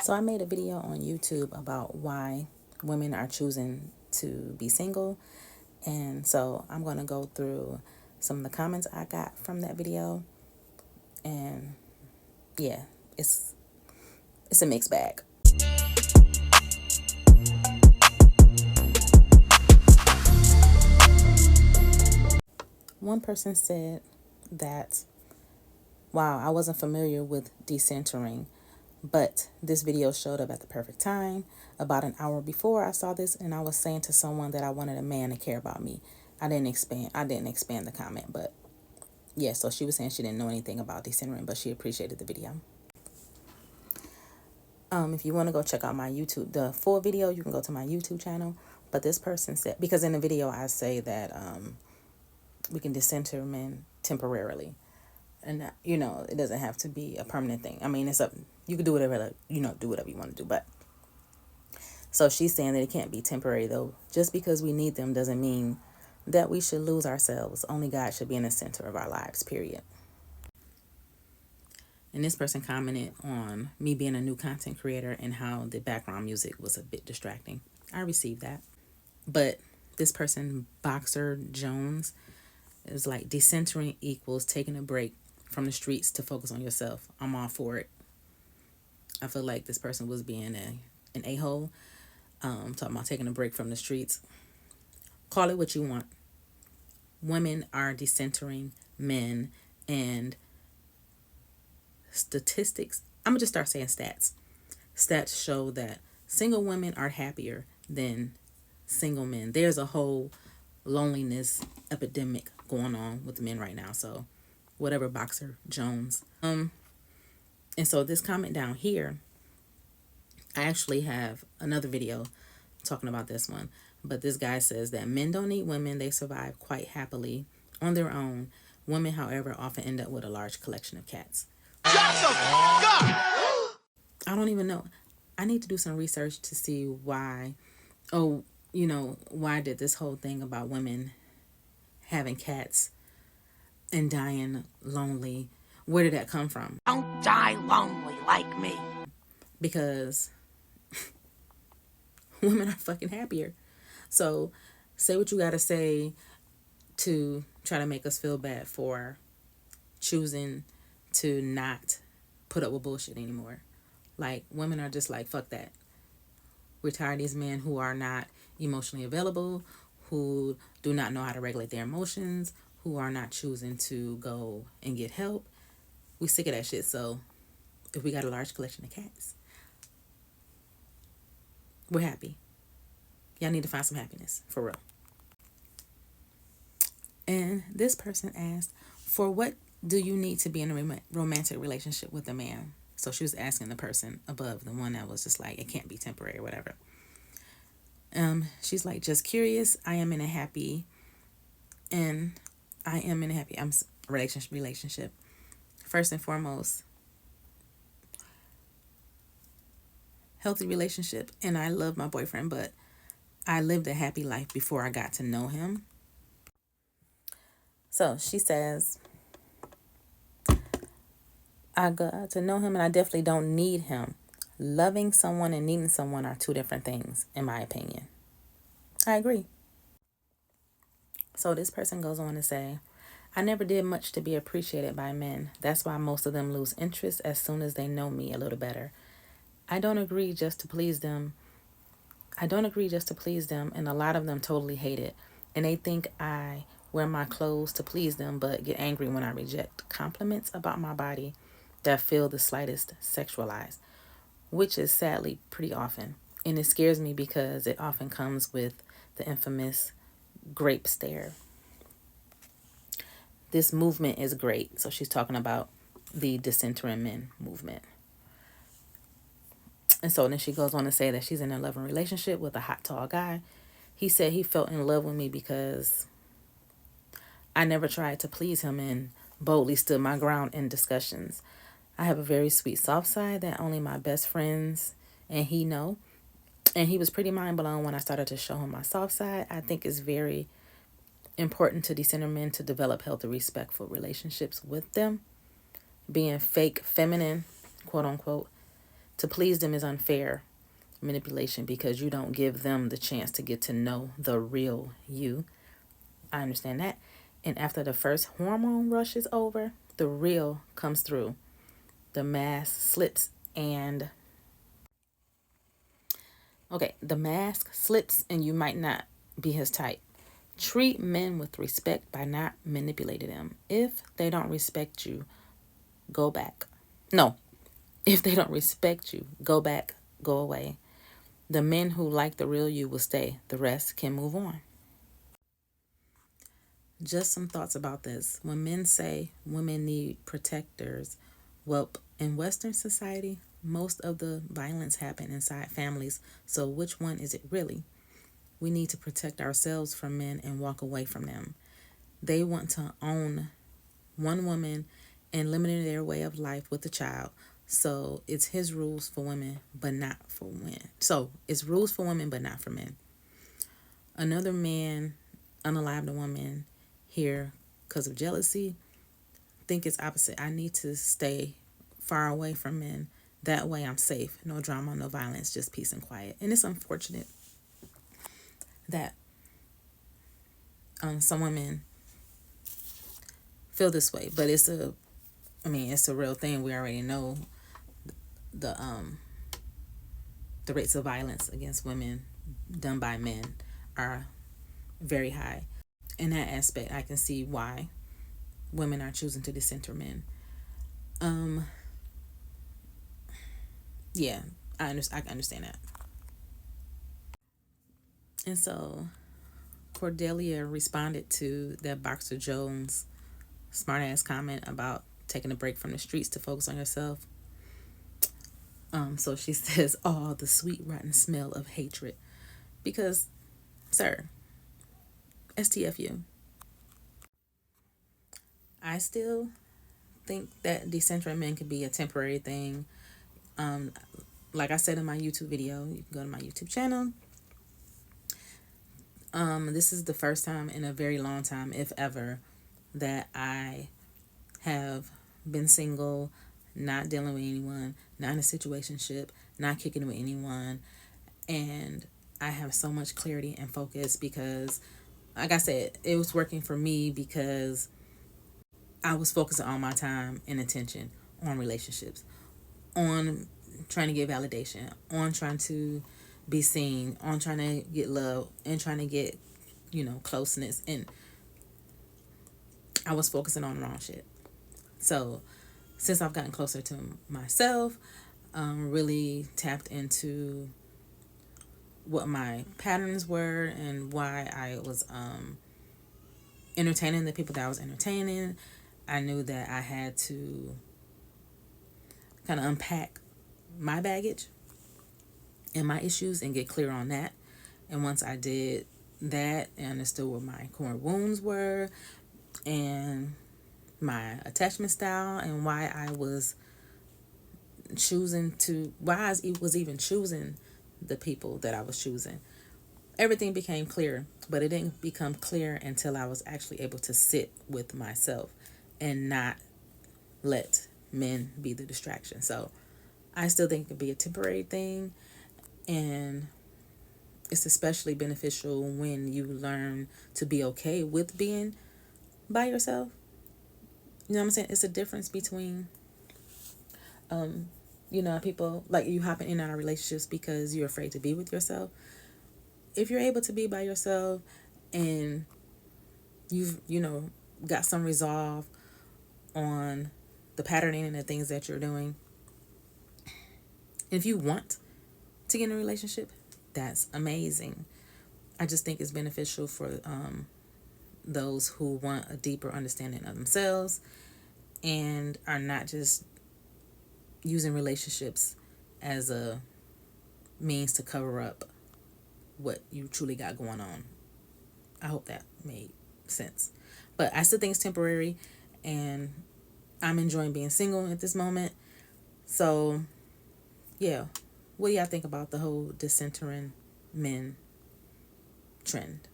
So I made a video on YouTube about why women are choosing to be single. And so I'm going to go through some of the comments I got from that video. And yeah, it's a mixed bag. One person said that, wow, I wasn't familiar with decentering, but this video showed up at the perfect time. About an hour before I saw this, and I was saying to someone that I wanted a man to care about me. I didn't expand the comment, but yeah, so she was saying she didn't know anything about decentering, but she appreciated the video. If you want to go check out my YouTube, the full video, you can go to my YouTube channel. But this person said, because in the video I say that we can decenter men temporarily. And, it doesn't have to be a permanent thing. I mean, it's up. You can do whatever, do whatever you want to do. But so she's saying that it can't be temporary, though. Just because we need them doesn't mean that we should lose ourselves. Only God should be in the center of our lives, period. And this person commented on me being a new content creator and how the background music was a bit distracting. I received that. But this person, Boxer Jones, is like, decentering equals taking a break from the streets to focus on yourself. I'm all for it. I feel like this person was being an a-hole, talking about taking a break from the streets. Call it what you want. Women are decentering men, and statistics, I'm going to just start saying stats. Stats show that single women are happier than single men. There's a whole loneliness epidemic going on with men right now. So whatever, Boxer Jones. And so this comment down here, I actually have another video talking about this one. But this guy says that men don't need women. They survive quite happily on their own. Women, however, often end up with a large collection of cats. I don't even know. I need to do some research to see why. Why did this whole thing about women having cats and dying lonely, where did that come from? Don't die lonely like me. Because women are fucking happier. So say what you gotta say to try to make us feel bad for choosing to not put up with bullshit anymore. Like, women are just like, fuck that. We're tired of these men who are not emotionally available, who do not know how to regulate their emotions, who are not choosing to go and get help. We sick of that shit. So if we got a large collection of cats, we're happy. Y'all need to find some happiness, for real. And this person asked, for what do you need to be in a romantic relationship with a man? So she was asking the person above, the one that was just like, it can't be temporary or whatever. She's like, just curious. I am in a happy relationship. First and foremost, healthy relationship. And I love my boyfriend, but I lived a happy life before I got to know him. So she says, I got to know him and I definitely don't need him. Loving someone and needing someone are two different things, in my opinion. I agree. So this person goes on to say, I never did much to be appreciated by men. That's why most of them lose interest as soon as they know me a little better. I don't agree just to please them, and a lot of them totally hate it. And they think I wear my clothes to please them, but get angry when I reject compliments about my body that feel the slightest sexualized, which is sadly pretty often. And it scares me because it often comes with the infamous grape stare. This movement is great. So she's talking about the decentering men movement. And so then she goes on to say that she's in a loving relationship with a hot, tall guy. He said he felt in love with me because I never tried to please him and boldly stood my ground in discussions. I have a very sweet soft side that only my best friends and he know. And he was pretty mind blown when I started to show him my soft side. I think it's very important to decenter men to develop healthy, respectful relationships with them. Being fake feminine, quote unquote, To please them is unfair manipulation because you don't give them the chance to get to know the real you. I understand that. And after the first hormone rush is over, the real comes through. The mask slips and the mask slips and you might not be his type. Treat men with respect by not manipulating them. If they don't respect you, go back. No, if they don't respect you, go back, go away. The men who like the real you will stay. The rest can move on. Just some thoughts about this. When men say women need protectors, well, in Western society, most of the violence happen inside families. So which one is it really? We need to protect ourselves from men and walk away from them. They want to own one woman and limiting their way of life with a child. So it's his rules for women, but not for men. So it's rules for women, but not for men. Another man unalived a woman here because of jealousy. Think it's opposite. I need to stay far away from men. That way I'm safe. No drama, no violence, just peace and quiet. And it's unfortunate that some women feel this way, but it's a real thing. We already know the rates of violence against women done by men are very high. In that aspect, I can see why women are choosing to decenter men. Yeah, I understand that. And so Cordelia responded to that Boxer Jones smart ass comment about taking a break from the streets to focus on yourself. So she says, "Oh, the sweet rotten smell of hatred," because, sir, STFU. I still think that decentering men could be a temporary thing. Like I said in my YouTube video, you can go to my YouTube channel. This is the first time in a very long time, if ever, that I have been single, not dealing with anyone, not in a situationship, not kicking with anyone, and I have so much clarity and focus because, like I said, it was working for me because I was focusing all my time and attention on relationships, on trying to get validation, on trying to be seen, on trying to get love, and trying to get, closeness. And I was focusing on the wrong shit. So since I've gotten closer to myself, really tapped into what my patterns were and why I was entertaining the people that I was entertaining, I knew that I had to kind of unpack my baggage and my issues and get clear on that. And once I did that and understood what my core wounds were and my attachment style and why I was even choosing the people that I was choosing, everything became clear. But it didn't become clear until I was actually able to sit with myself and not let men be the distraction. So I still think it could be a temporary thing, and it's especially beneficial when you learn to be okay with being by yourself. You know what I'm saying? It's a difference between people like you hopping in and out of relationships because you're afraid to be with yourself. If you're able to be by yourself and you've got some resolve on the patterning and the things that you're doing, if you want to get in a relationship, that's amazing. I just think it's beneficial for those who want a deeper understanding of themselves and are not just using relationships as a means to cover up what you truly got going on. I hope that made sense. But I still think it's temporary, and I'm enjoying being single at this moment. So, yeah. What do y'all think about the whole decentering men trend?